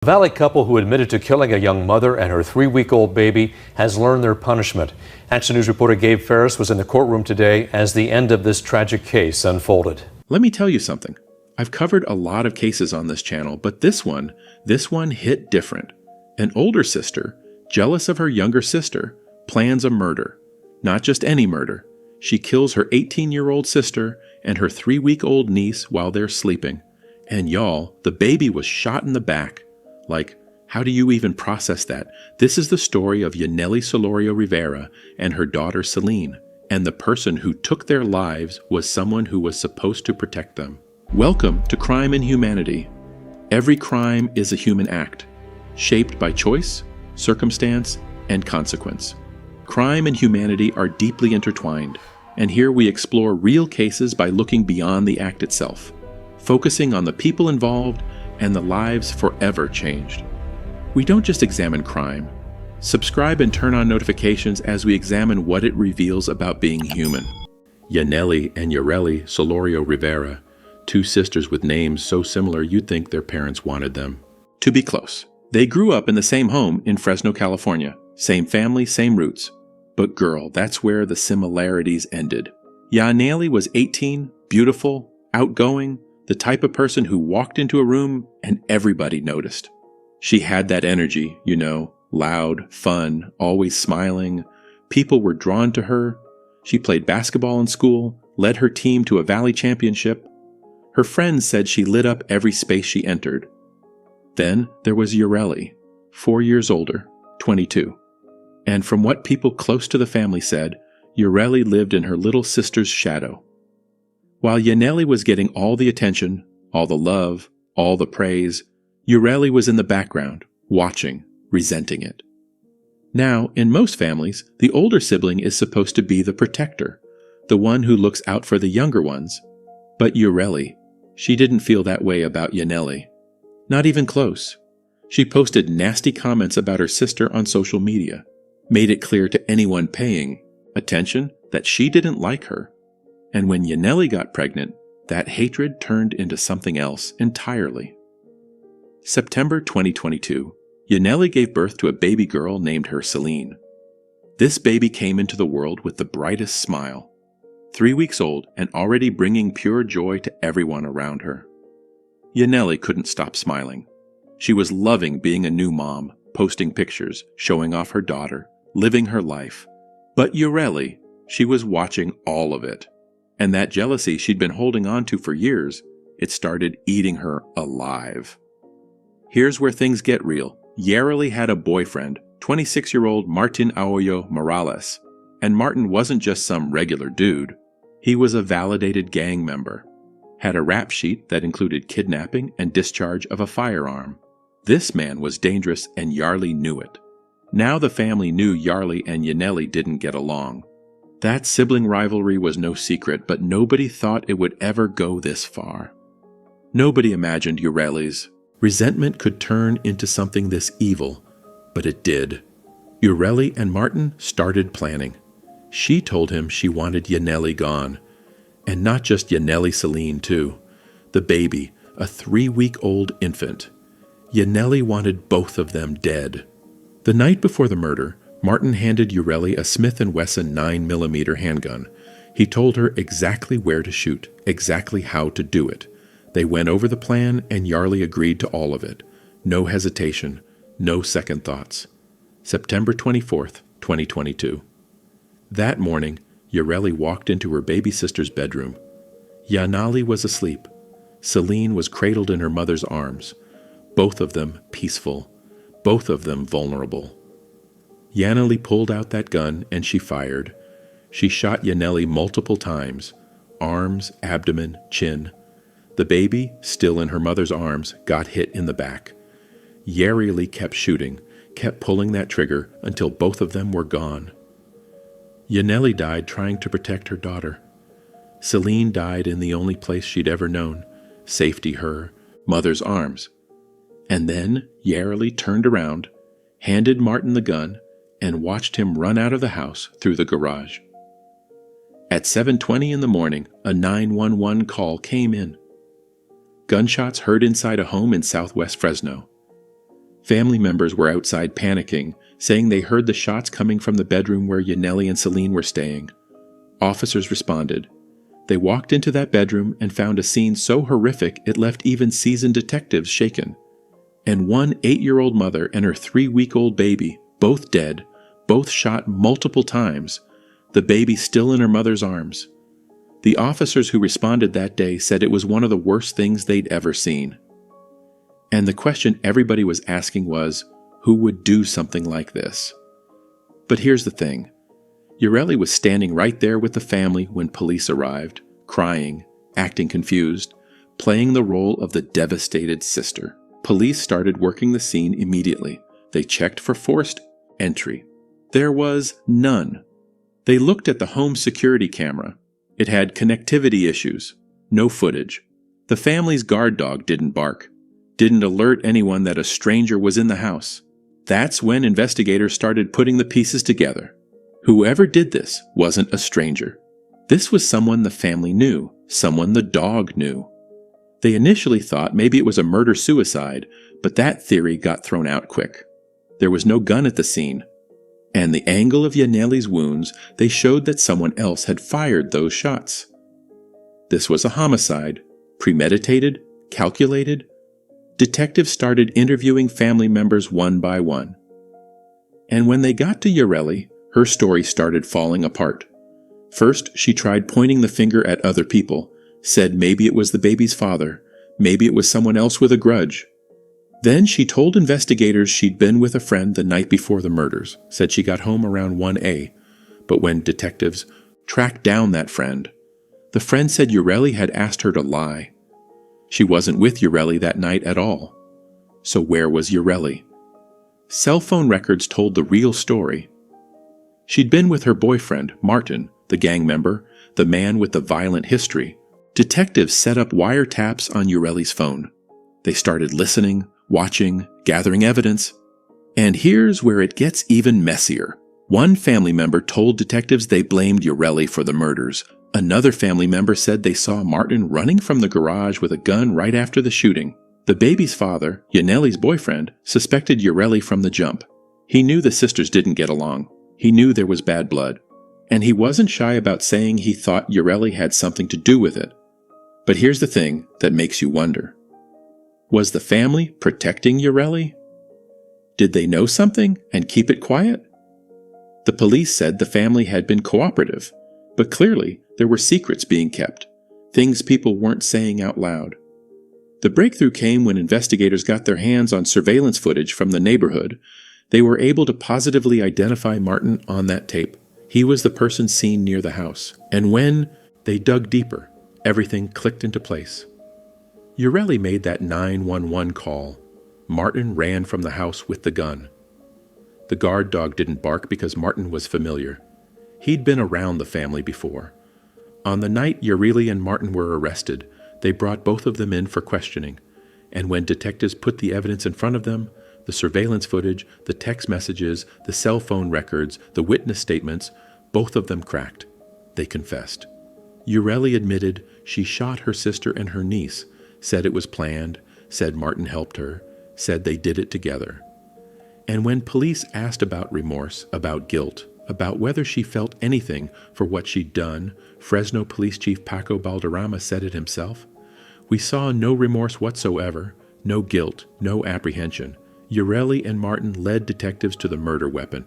A Valley couple who admitted to killing a young mother and her 3-week-old baby has learned their punishment. Action News reporter Gabe Ferris was in the courtroom today as the end of this tragic case unfolded. Let me tell you something. I've covered a lot of cases on this channel, but this one hit different. An older sister, jealous of her younger sister, plans a murder. Not just any murder. She kills her 18-year-old sister and her 3-week-old niece while they're sleeping. And y'all, the baby was shot in the back. Like, how do you even process that? This is the story of Yanelli Solorio Rivera and her daughter Seline, and the person who took their lives was someone who was supposed to protect them. Welcome to Crime and Humanity. Every crime is a human act, shaped by choice, circumstance, and consequence. Crime and humanity are deeply intertwined, and here we explore real cases by looking beyond the act itself, focusing on the people involved and the lives forever changed. We don't just examine crime. Subscribe and turn on notifications as we examine what it reveals about being human. Yanelli and Yarelli Solorio Rivera, two sisters with names so similar you'd think their parents wanted them to be close. They grew up in the same home in Fresno, California. Same family, same roots. But girl, that's where the similarities ended. Yanelli was 18, beautiful, outgoing, the type of person who walked into a room and everybody noticed. She had that energy, you know, loud, fun, always smiling. People were drawn to her. She played basketball in school, led her team to a Valley championship. Her friends said she lit up every space she entered. Then there was Yarelli, 4 years older, 22. And from what people close to the family said, Yarelli lived in her little sister's shadow. While Yanelli was getting all the attention, all the love, all the praise, Yarelli was in the background, watching, resenting it. Now, in most families, the older sibling is supposed to be the protector, the one who looks out for the younger ones. But Yarelli, she didn't feel that way about Yanelli. Not even close. She posted nasty comments about her sister on social media, made it clear to anyone paying attention that she didn't like her. And when Yanelli got pregnant, that hatred turned into something else entirely. September 2022, Yanelli gave birth to a baby girl named her Seline. This baby came into the world with the brightest smile, 3 weeks old and already bringing pure joy to everyone around her. Yanelli couldn't stop smiling. She was loving being a new mom, posting pictures, showing off her daughter, living her life. But Yarelli, she was watching all of it. And that jealousy she'd been holding on to for years, it started eating her alive. Here's where things get real. Yarelli had a boyfriend, 26-year-old Martin Arroyo Morales. And Martin wasn't just some regular dude. He was a validated gang member. Had a rap sheet that included kidnapping and discharge of a firearm. This man was dangerous and Yarelli knew it. Now the family knew Yarelli and Yanelli didn't get along. That sibling rivalry was no secret, but nobody thought it would ever go this far. Nobody imagined Yarelli's resentment could turn into something this evil, but it did. Yarelli and Martin started planning. She told him she wanted Yanelli gone. And not just Yanelli Seline, too. The baby, a 3-week-old infant. Yanelli wanted both of them dead. The night before the murder, Martin handed Yarelli a Smith & Wesson 9mm handgun. He told her exactly where to shoot, exactly how to do it. They went over the plan and Yarelli agreed to all of it. No hesitation, no second thoughts. September 24th, 2022. That morning, Yarelli walked into her baby sister's bedroom. Yanelli was asleep. Seline was cradled in her mother's arms. Both of them peaceful, both of them vulnerable. Yanelli pulled out that gun and she fired. She shot Yanelli multiple times, arms, abdomen, chin. The baby, still in her mother's arms, got hit in the back. Yarelli kept shooting, kept pulling that trigger until both of them were gone. Yanelli died trying to protect her daughter. Seline died in the only place she'd ever known, safety her, mother's arms. And then Yarelli turned around, handed Martin the gun, and watched him run out of the house through the garage. At 7:20 in the morning, a 911 call came in. Gunshots heard inside a home in southwest Fresno. Family members were outside panicking, saying they heard the shots coming from the bedroom where Yanelli and Seline were staying. Officers responded. They walked into that bedroom and found a scene so horrific it left even seasoned detectives shaken. And one 8-year-old mother and her 3-week-old baby, both dead, both shot multiple times, the baby still in her mother's arms. The officers who responded that day said it was one of the worst things they'd ever seen. And the question everybody was asking was, who would do something like this? But here's the thing. Yarelli was standing right there with the family when police arrived, crying, acting confused, playing the role of the devastated sister. Police started working the scene immediately. They checked for forced entry. There was none. They looked at the home security camera. It had connectivity issues. No footage. The family's guard dog didn't bark. Didn't alert anyone that a stranger was in the house. That's when investigators started putting the pieces together. Whoever did this wasn't a stranger. This was someone the family knew, someone the dog knew. They initially thought maybe it was a murder-suicide, but that theory got thrown out quick. There was no gun at the scene, and the angle of Yanelli's wounds, they showed that someone else had fired those shots. This was a homicide, premeditated, calculated. Detectives started interviewing family members one by one. And when they got to Yarelli, her story started falling apart. First, she tried pointing the finger at other people, said maybe it was the baby's father, maybe it was someone else with a grudge. Then she told investigators she'd been with a friend the night before the murders, said she got home around 1 but when detectives tracked down that friend, the friend said Yarelli had asked her to lie. She wasn't with Yarelli that night at all. So where was Yarelli? Cell phone records told the real story. She'd been with her boyfriend, Martin, the gang member, the man with the violent history. Detectives set up wiretaps on Yarelli's phone. They started listening, watching, gathering evidence. And here's where it gets even messier. One family member told detectives they blamed Yarelli for the murders. Another family member said they saw Martin running from the garage with a gun right after the shooting. The baby's father, Yanelli's boyfriend, suspected Yarelli from the jump. He knew the sisters didn't get along. He knew there was bad blood. And he wasn't shy about saying he thought Yarelli had something to do with it. But here's the thing that makes you wonder. Was the family protecting Yarelli? Did they know something and keep it quiet? The police said the family had been cooperative, but clearly there were secrets being kept, things people weren't saying out loud. The breakthrough came when investigators got their hands on surveillance footage from the neighborhood. They were able to positively identify Martin on that tape. He was the person seen near the house. And when they dug deeper, everything clicked into place. Yarelli made that 911 call. Martin ran from the house with the gun. The guard dog didn't bark because Martin was familiar. He'd been around the family before. On the night Yarelli and Martin were arrested, they brought both of them in for questioning. And when detectives put the evidence in front of them, the surveillance footage, the text messages, the cell phone records, the witness statements, both of them cracked. They confessed. Yarelli admitted she shot her sister and her niece, said it was planned, said Martin helped her, said they did it together. And when police asked about remorse, about guilt, about whether she felt anything for what she'd done, Fresno Police Chief Paco Balderrama said it himself. We saw no remorse whatsoever, no guilt, no apprehension. Yarelli and Martin led detectives to the murder weapon,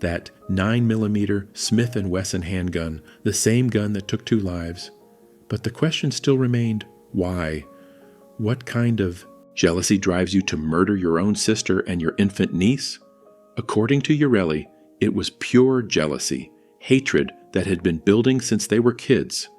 that 9mm Smith & Wesson handgun, the same gun that took 2 lives. But the question still remained, why? What kind of jealousy drives you to murder your own sister and your infant niece? According to Yarelli, it was pure jealousy, hatred that had been building since they were kids.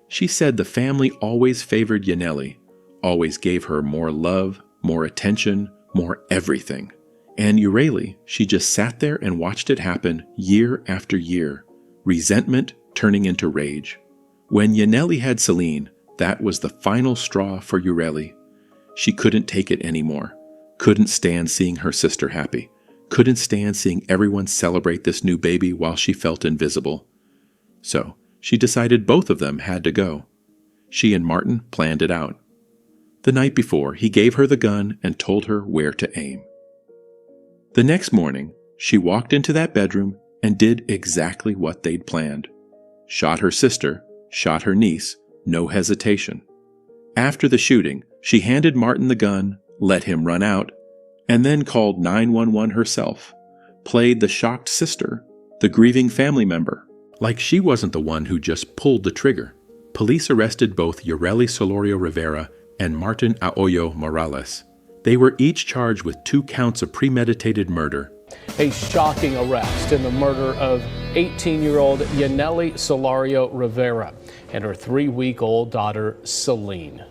She said the family always favored Yanelli, always gave her more love, more attention, more everything. And Yarelli, she just sat there and watched it happen year after year, resentment turning into rage. When Yanelli had Seline, that was the final straw for Yarelli. She couldn't take it anymore, couldn't stand seeing her sister happy, couldn't stand seeing everyone celebrate this new baby while she felt invisible. So she decided both of them had to go. She and Martin planned it out. The night before, he gave her the gun and told her where to aim. The next morning, she walked into that bedroom and did exactly what they'd planned. Shot her sister, shot her niece, no hesitation. After the shooting, she handed Martin the gun, let him run out, and then called 911 herself, played the shocked sister, the grieving family member. Like she wasn't the one who just pulled the trigger. Police arrested both Yarelli Solorio Rivera and Martin Arroyo Morales. They were each charged with 2 counts of premeditated murder. A shocking arrest in the murder of 18-year-old Yanelli Solorio Rivera and her 3-week-old daughter, Seline.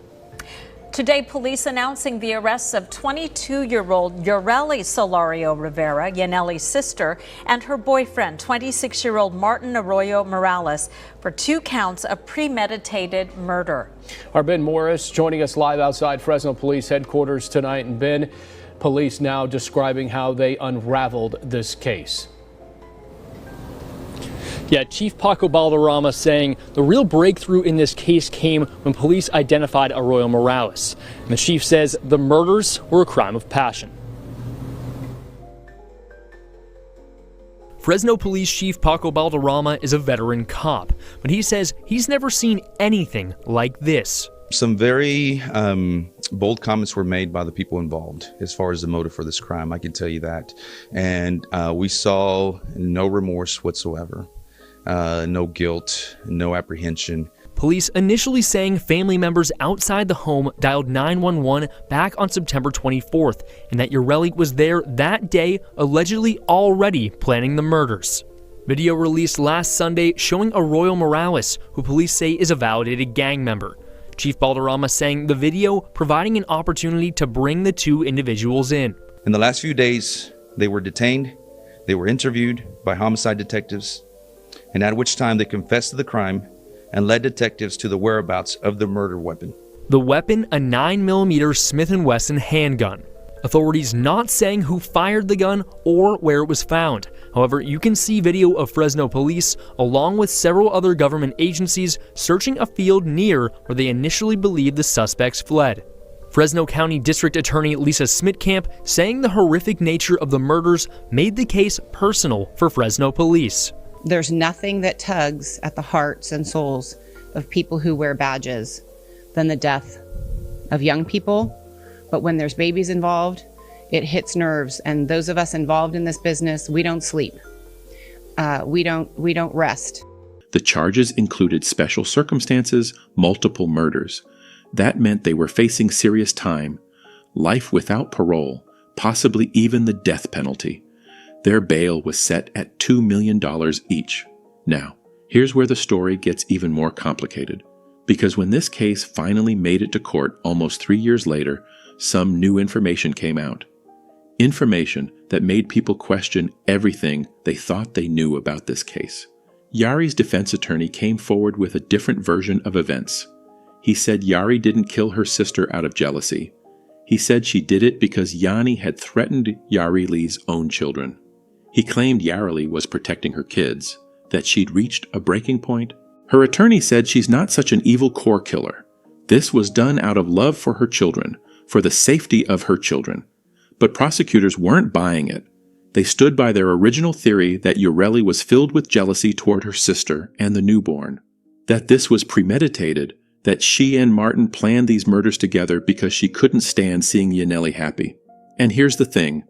Today, police announcing the arrests of 22-year-old Yarelli Solorio Rivera, Yanelli's sister, and her boyfriend, 26-year-old Martin Arroyo Morales, for 2 counts of premeditated murder. Our Ben Morris joining us live outside Fresno Police Headquarters tonight. And Ben, police now describing how they unraveled this case. Yeah, Chief Paco Balderrama saying the real breakthrough in this case came when police identified Arroyo Morales. And the chief says the murders were a crime of passion. Fresno Police Chief Paco Balderrama is a veteran cop, but he says he's never seen anything like this. Some very bold comments were made by the people involved as far as the motive for this crime, I can tell you that. And we saw no remorse whatsoever. No guilt, no apprehension. Police initially saying family members outside the home dialed 911 back on September 24th, and that Yarelli was there that day, allegedly already planning the murders. Video released last Sunday showing Arroyo Morales, who police say is a validated gang member. Chief Balderrama saying the video providing an opportunity to bring the 2 individuals in. In the last few days, they were detained, they were interviewed by homicide detectives, and at which time they confessed to the crime and led detectives to the whereabouts of the murder weapon. The weapon, a 9mm Smith & Wesson handgun. Authorities not saying who fired the gun or where it was found. However, you can see video of Fresno police, along with several other government agencies, searching a field near where they initially believed the suspects fled. Fresno County District Attorney Lisa Smitkamp saying the horrific nature of the murders made the case personal for Fresno police. There's nothing that tugs at the hearts and souls of people who wear badges than the death of young people. But when there's babies involved, it hits nerves. And those of us involved in this business, we don't sleep. We don't rest. The charges included special circumstances, multiple murders. That meant they were facing serious time, life without parole, possibly even the death penalty. Their bail was set at $2 million each. Now, here's where the story gets even more complicated. Because when this case finally made it to court almost 3 years later, some new information came out. Information that made people question everything they thought they knew about this case. Yari's defense attorney came forward with a different version of events. He said Yari didn't kill her sister out of jealousy. He said she did it because Yanni had threatened Yareli's own children. He claimed Yareli was protecting her kids, that she'd reached a breaking point. Her attorney said she's not such an evil core killer. This was done out of love for her children, for the safety of her children. But prosecutors weren't buying it. They stood by their original theory that Yareli was filled with jealousy toward her sister and the newborn, that this was premeditated, that she and Martin planned these murders together because she couldn't stand seeing Yanelli happy. And here's the thing.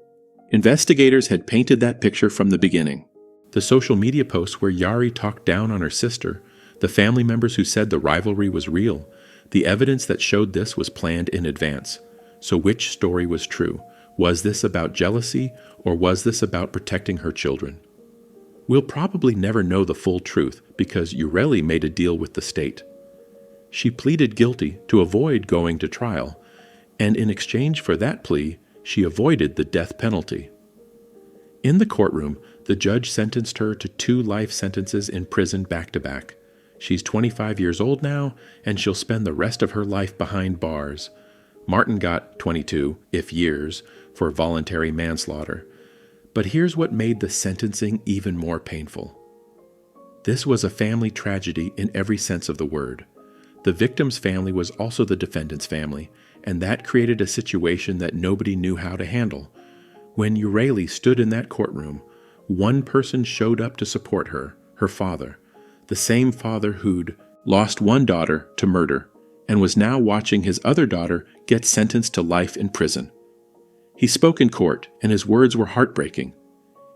Investigators had painted that picture from the beginning. The social media posts where Yari talked down on her sister, the family members who said the rivalry was real, the evidence that showed this was planned in advance. So which story was true? Was this about jealousy, or was this about protecting her children? We'll probably never know the full truth because Yareli made a deal with the state. She pleaded guilty to avoid going to trial, and in exchange for that plea, she avoided the death penalty. In the courtroom, the judge sentenced her to 2 life sentences in prison back-to-back. She's 25 years old now, and she'll spend the rest of her life behind bars. Martin got 22, if years, for voluntary manslaughter. But here's what made the sentencing even more painful. This was a family tragedy in every sense of the word. The victim's family was also the defendant's family, and that created a situation that nobody knew how to handle. When Yarelli stood in that courtroom, one person showed up to support her, her father, the same father who'd lost one daughter to murder and was now watching his other daughter get sentenced to life in prison. He spoke in court, and his words were heartbreaking.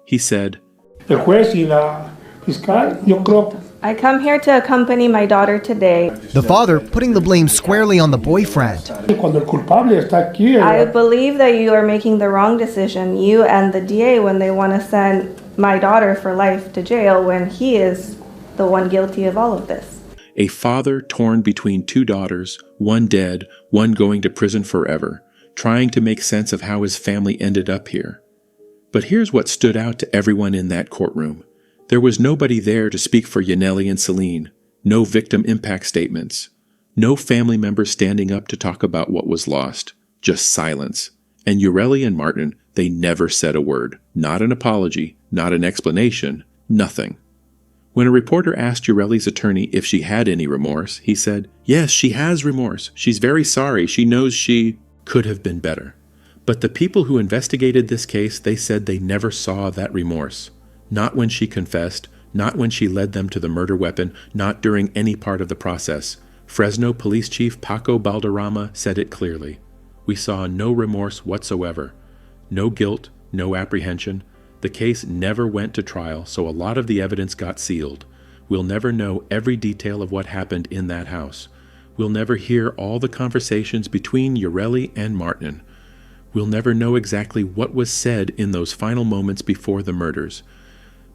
He said, El juez y la fiscal, yo creo. I come here to accompany my daughter today. The father putting the blame squarely on the boyfriend. Cuando el culpable está aquí. I believe that you are making the wrong decision, you and the DA, when they want to send my daughter for life to jail when he is the one guilty of all of this. A father torn between two daughters, one dead, one going to prison forever, trying to make sense of how his family ended up here. But here's what stood out to everyone in that courtroom. There was nobody there to speak for Yanelli and Seline, no victim impact statements, no family members standing up to talk about what was lost, just silence. And Yarelli and Martin, they never said a word, not an apology, not an explanation, nothing. When a reporter asked Yarelli's attorney if she had any remorse, he said, yes, she has remorse. She's very sorry. She knows she could have been better. But the people who investigated this case, they said they never saw that remorse. Not when she confessed, not when she led them to the murder weapon, not during any part of the process. Fresno Police Chief Paco Balderrama said it clearly. We saw no remorse whatsoever. No guilt, no apprehension. The case never went to trial, so a lot of the evidence got sealed. We'll never know every detail of what happened in that house. We'll never hear all the conversations between Yarelli and Martin. We'll never know exactly what was said in those final moments before the murders.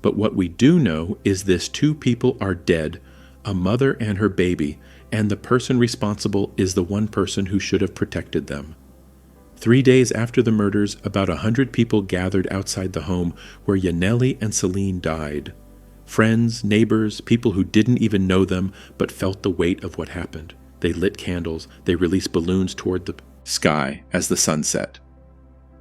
But what we do know is this: two people are dead, a mother and her baby, and the person responsible is the one person who should have protected them. 3 days after the murders, about 100 people gathered outside the home where Yanelli and Seline died. Friends, neighbors, people who didn't even know them but felt the weight of what happened. They lit candles, they released balloons toward the sky as the sun set.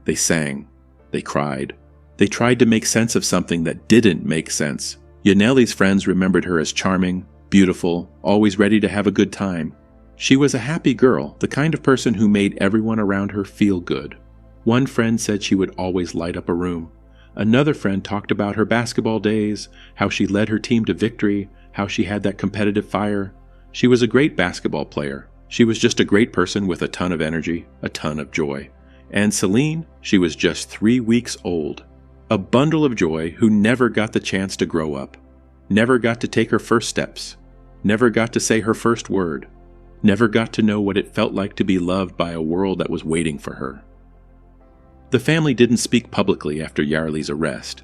They sang, they cried. They tried to make sense of something that didn't make sense. Yanelli's friends remembered her as charming, beautiful, always ready to have a good time. She was a happy girl, the kind of person who made everyone around her feel good. One friend said she would always light up a room. Another friend talked about her basketball days, how she led her team to victory, how she had that competitive fire. She was a great basketball player. She was just a great person with a ton of energy, a ton of joy. And Seline, she was just 3 weeks old. A bundle of joy who never got the chance to grow up, never got to take her first steps, never got to say her first word, never got to know what it felt like to be loved by a world that was waiting for her. The family didn't speak publicly after Yareli's arrest.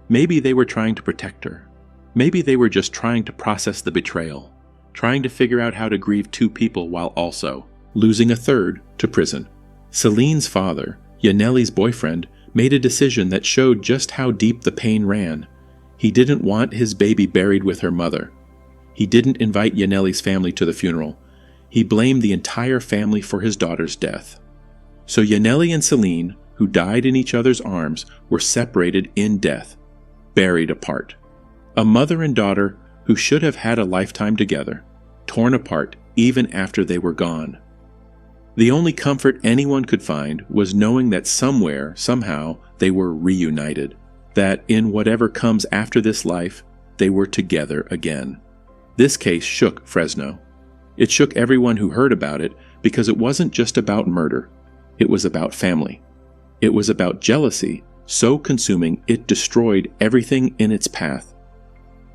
Maybe they were trying to protect her. Maybe they were just trying to process the betrayal, trying to figure out how to grieve two people while also losing a third to prison. Seline's father, Yanelli's boyfriend, made a decision that showed just how deep the pain ran. He didn't want his baby buried with her mother. He didn't invite Yanelli's family to the funeral. He blamed the entire family for his daughter's death. So Yanelli and Seline, who died in each other's arms, were separated in death, buried apart. A mother and daughter who should have had a lifetime together, torn apart even after they were gone. The only comfort anyone could find was knowing that somewhere, somehow, they were reunited, that in whatever comes after this life, they were together again. This case shook Fresno. It shook everyone who heard about it because it wasn't just about murder. It was about family. It was about jealousy so consuming it destroyed everything in its path.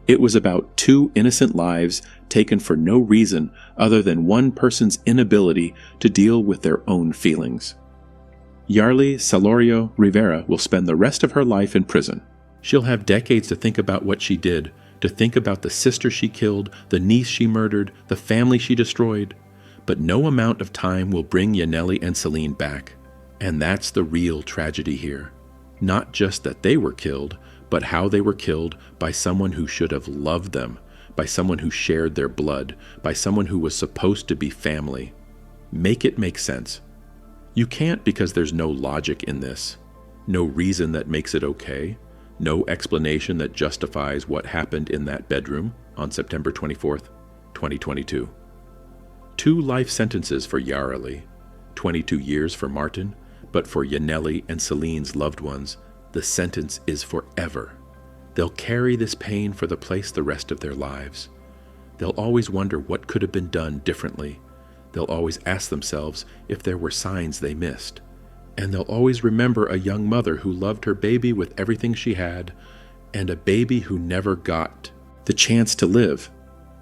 It was about two innocent lives taken for no reason other than one person's inability to deal with their own feelings. Yarelli Solorio Rivera will spend the rest of her life in prison. She'll have decades to think about what she did, to think about the sister she killed, the niece she murdered, the family she destroyed. But no amount of time will bring Yanelli and Seline back. And that's the real tragedy here. Not just that they were killed, but how they were killed by someone who should have loved them, by someone who shared their blood, by someone who was supposed to be family. Make it make sense. You can't because there's no logic in this, no reason that makes it okay, no explanation that justifies what happened in that bedroom on September 24th, 2022. 2 life sentences for Yarelli, 22 years for Martin, But for Yanelli and Seline's loved ones, the sentence is forever. They'll carry this pain for the place the rest of their lives. They'll always wonder what could have been done differently. They'll always ask themselves if there were signs they missed. And they'll always remember a young mother who loved her baby with everything she had, and a baby who never got the chance to live.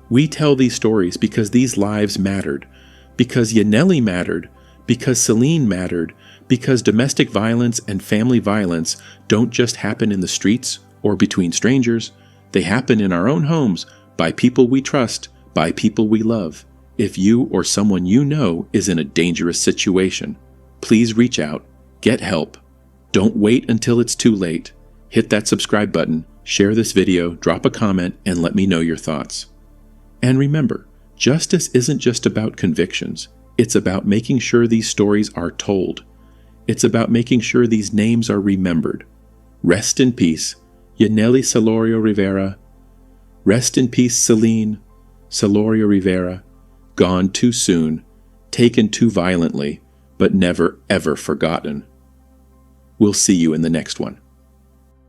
We tell these stories because these lives mattered, because Yanelli mattered, because Seline mattered, because domestic violence and family violence don't just happen in the streets or between strangers. They happen in our own homes, by people we trust, by people we love. If you or someone you know is in a dangerous situation, please reach out, get help. Don't wait until it's too late. Hit that subscribe button, share this video, drop a comment, and let me know your thoughts. And remember, justice isn't just about convictions. It's about making sure these stories are told. It's about making sure these names are remembered. Rest in peace, Yanelli Solorio Rivera. Rest in peace, Seline Solorio Rivera. Gone too soon, taken too violently, but never ever forgotten. We'll see you in the next one.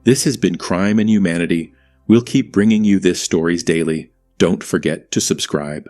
This has been Crime and Humanity. We'll keep bringing you this stories daily. Don't forget to subscribe.